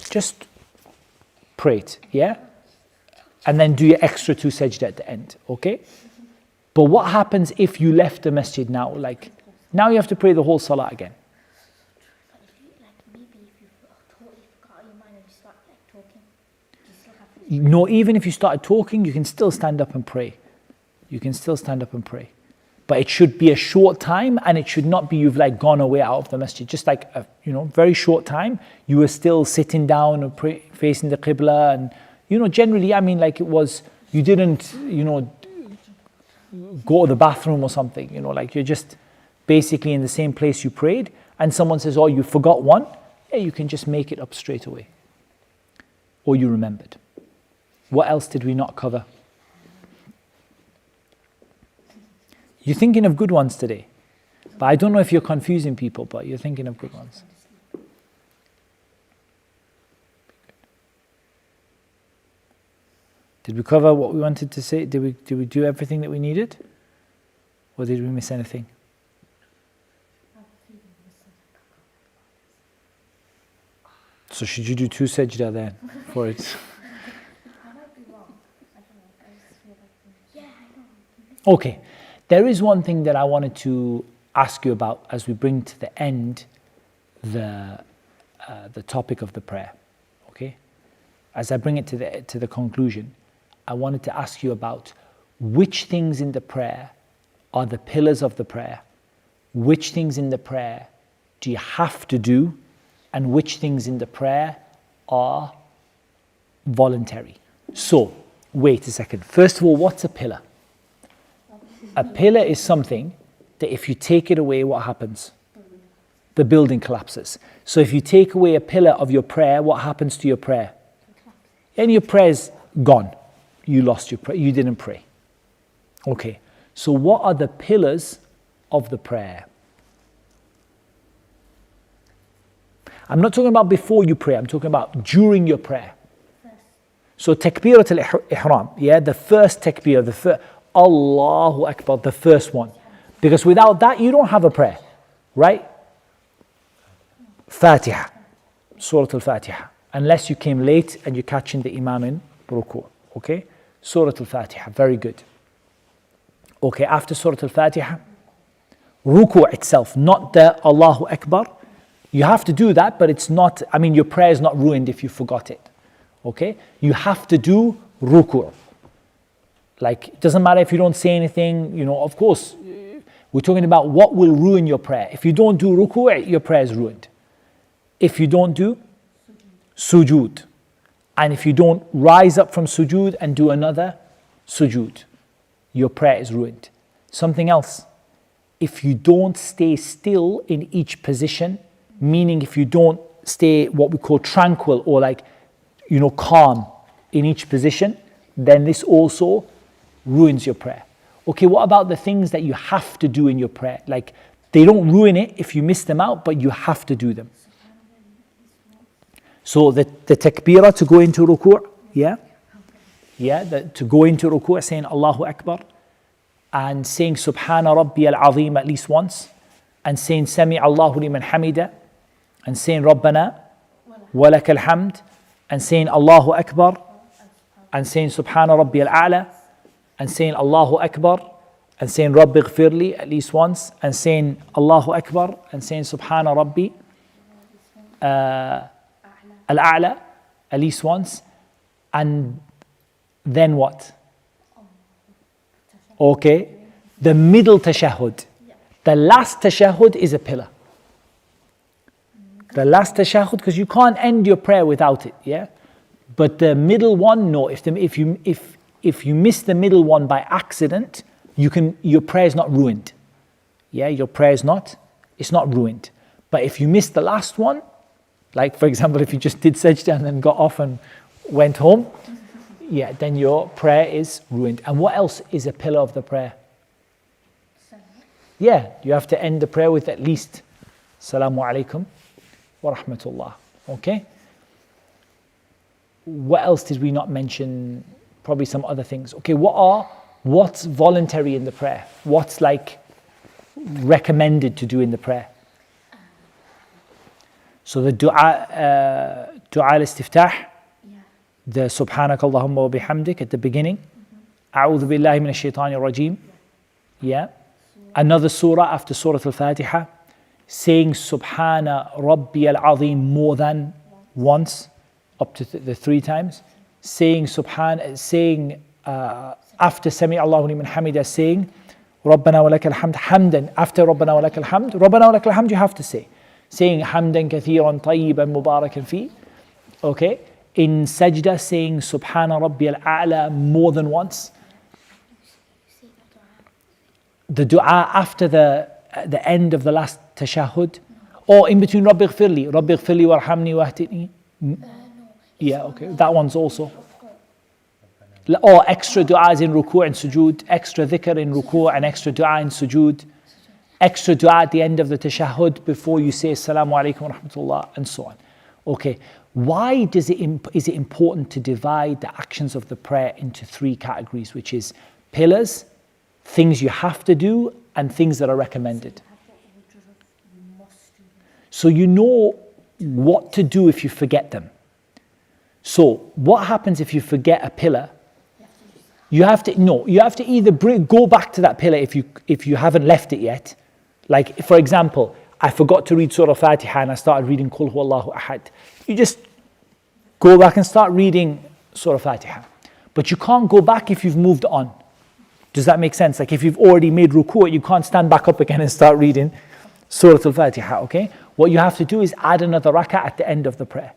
Speaker 1: just pray it, yeah? And then do your extra 2 sajda at the end, okay? But what happens if you left the masjid now? Like, now you have to pray the whole salah again. No, even if you started talking, you can still stand up and pray. You can still stand up and pray. But it should be a short time, and it should not be you've like gone away out of the masjid. Just like a very short time, you were still sitting down and facing the qibla, and generally, I mean, like it was, you didn't, go to the bathroom or something. Like you're just basically in the same place you prayed, and someone says, "Oh, you forgot one." Yeah, you can just make it up straight away, or you remembered. What else did we not cover? You're thinking of good ones today. But I don't know if you're confusing people, but you're thinking of good ones. Did we cover what we wanted to say? Did we do everything that we needed? Or did we miss anything? So should you do 2 sajda then for it? Okay, there is one thing that I wanted to ask you about as we bring to the end the topic of the prayer. Okay, as I bring it to the conclusion, I wanted to ask you about which things in the prayer are the pillars of the prayer, which things in the prayer do you have to do, and which things in the prayer are voluntary. So, wait a second. First of all, what's a pillar? A pillar is something that if you take it away, what happens? The building collapses. So if you take away a pillar of your prayer, what happens to your prayer? And your prayer's gone. You lost your prayer. You didn't pray. Okay. So what are the pillars of the prayer? I'm not talking about before you pray. I'm talking about during your prayer. So takbirat al-ihram, yeah, the first takbir, the first Allahu Akbar, the first one. Because without that, you don't have a prayer, right? Fatiha, Surah Al-Fatiha. Unless you came late and you're catching the imam in ruku', okay? Surah Al-Fatiha, very good. Okay, after Surah Al-Fatiha, ruku' itself, not the Allahu Akbar. You have to do that, but it's not, your prayer is not ruined if you forgot it, okay? You have to do ruku'. Like, it doesn't matter if you don't say anything, of course, we're talking about what will ruin your prayer. If you don't do ruku', your prayer is ruined. If you don't do sujood, and if you don't rise up from sujood and do another sujood, your prayer is ruined. Something else, if you don't stay still in each position, meaning if you don't stay what we call tranquil or calm in each position, then this also ruins your prayer. Okay, what about the things that you have to do in your prayer? Like, they don't ruin it if you miss them out, but you have to do them. So the takbirah to go into ruku', to go into ruku', saying Allahu Akbar, and saying Subhana Rabbi al-Azim at least once, and saying Sami Allahu liman hamida, and saying Rabbana walakal hamd, and saying Allahu Akbar, and saying Subhana Rabbi al-A'la, and saying Allahu Akbar, and saying Rabbi Ghfirli at least once, and saying Allahu Akbar, and saying Subhana Rabbi al-A'la at least once, and then what? Okay, the middle tashahhud. The last tashahhud is a pillar. The last tashahhud, because you can't end your prayer without it, yeah? But the middle one, no. If you miss the middle one by accident, your prayer is not ruined. Yeah, your prayer is not it's not ruined. But if you missed the last one, like for example, if you just did sajda and then got off and went home, yeah, then your prayer is ruined. And what else is a pillar of the prayer? Yeah, you have to end the prayer with at least Assalamu alaikum wa rahmatullah. Okay? What else did we not mention? Probably some other things. Okay, what's voluntary in the prayer? What's like recommended to do in the prayer? So the dua al-istiftah, the subhanak Allahumma wa bihamdik at the beginning, a'udhu billahi minash shaitanir rajim, yeah. Another surah after Surah Al-Fatiha, saying Subhana Rabbi al-Azim more than once, up to the 3 times, saying after Sami Allahu liman hamida, saying Rabbana wa lakal hamd, hamdan, after Rabbana wa lakal hamd, Rabbana wa lakal hamd you have to say, saying hamdan kathiran tayyiban mubarakan fi, okay, in sajda saying Subhana Rabbi al-A'la more than once. The dua after the end of the last tashahhud, or in between Rabbi ghfirli warhamni wahdini. Yeah, okay, that one's also. Or extra du'as in ruku' and sujood, extra dhikr in ruku' and extra du'a in sujood, extra du'a at the end of the tashahhud before you say assalamu alaikum wa rahmatullah, and so on. Okay, why is it important to divide the actions of the prayer into 3 categories, which is pillars, things you have to do, and things that are recommended? So you know what to do if you forget them. So what happens if you forget a pillar? You have to either go back to that pillar if you haven't left it yet. Like for example, I forgot to read Surah Fatiha and I started reading Qul Huwallahu Ahad. You just go back and start reading Surah Fatiha. But you can't go back if you've moved on. Does that make sense? Like if you've already made ruku', you can't stand back up again and start reading Surah Al-Fatiha, okay? What you have to do is add another rak'ah at the end of the prayer.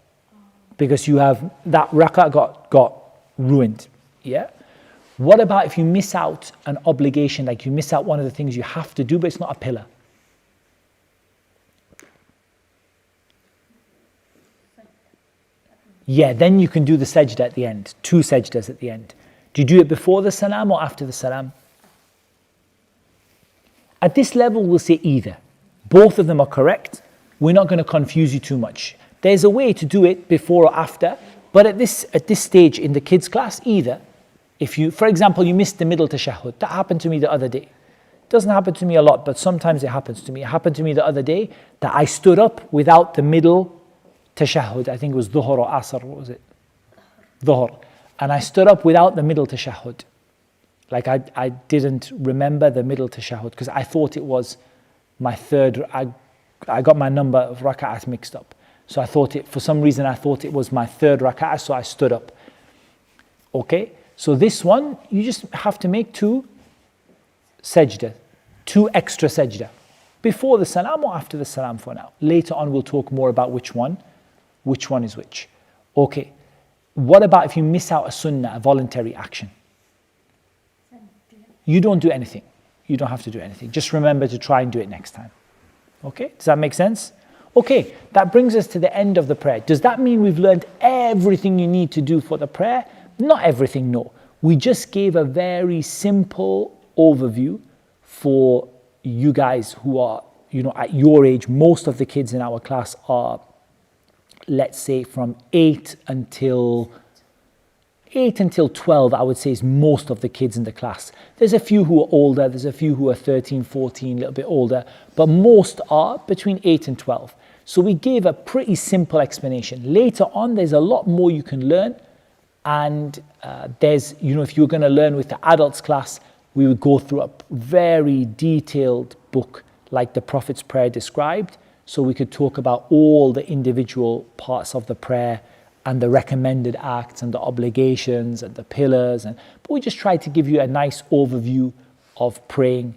Speaker 1: Because you have, that rak'ah got ruined, yeah? What about if you miss out an obligation, like you miss out one of the things you have to do, but it's not a pillar? Yeah, then you can do the sajda at the end, 2 sajdas at the end. Do you do it before the salam or after the salam? At this level, we'll say either. Both of them are correct. We're not going to confuse you too much. There's a way to do it before or after, but at this stage in the kids' class, either. If you, for example, you missed the middle tashahhud, that happened to me the other day. It doesn't happen to me a lot, but sometimes it happens to me. It happened to me the other day that I stood up without the middle tashahhud. I think it was dhuhr or asr, what was it? Dhuhr. And I stood up without the middle tashahhud. Like I didn't remember the middle tashahhud because I thought it was my third, I got my number of rak'at mixed up. So I thought for some reason I thought it was my third rak'ah, so I stood up. Okay, so this one, you just have to make 2 sajda, 2 extra sajda, before the salam or after the salam for now. Later on we'll talk more about which one is which. Okay, what about if you miss out a sunnah, a voluntary action? You don't do anything. You don't have to do anything. Just remember to try and do it next time. Okay, does that make sense? Okay, that brings us to the end of the prayer. Does that mean we've learned everything you need to do for the prayer? Not everything, no. We just gave a very simple overview for you guys who are, at your age. Most of the kids in our class are, let's say, from 8 until 12, I would say, is most of the kids in the class. There's a few who are older, there's a few who are 13, 14, a little bit older, but most are between 8 and 12. So we gave a pretty simple explanation. Later on, there's a lot more you can learn, and there's, if you're going to learn with the adults class, we would go through a very detailed book like the Prophet's prayer described, so we could talk about all the individual parts of the prayer and the recommended acts and the obligations and the pillars. But we just tried to give you a nice overview of praying,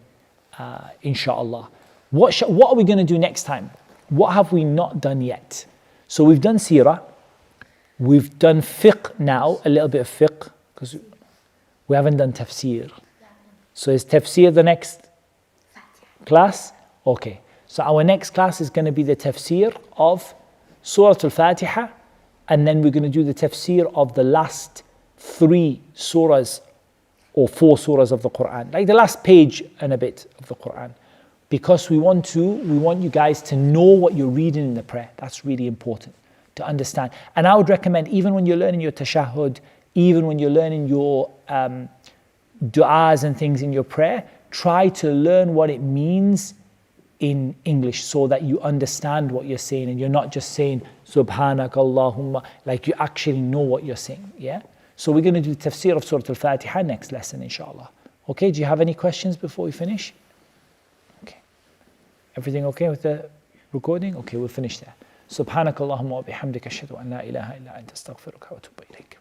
Speaker 1: inshallah. What are we going to do next time? What have we not done yet? So we've done seerah. We've done fiqh now, a little bit of fiqh, because we haven't done tafseer. So is tafseer the next class? Okay. So So our next class is going to be the tafseer of Surah Al-Fatiha, and then we're going to do the tafseer of the last 3 surahs or 4 surahs of the Quran, like the last page and a bit of the Quran, because we want you guys to know what you're reading in the prayer. That's really important to understand. And I would recommend, even when you're learning your tashahhud, even when you're learning your du'as and things in your prayer, try to learn what it means in English so that you understand what you're saying and you're not just saying Subhanak Allahumma, like you actually know what you're saying. Yeah. So we're going to do the tafseer of Surah Al-Fatiha next lesson, inshallah. Okay, do you have any questions before we finish? Okay. Everything okay with the recording? Okay, we'll finish there. Subhanak Allahumma wa bihamdika ashhadu an la ilaha illa anta astaghfiruka wa atubu ilayk.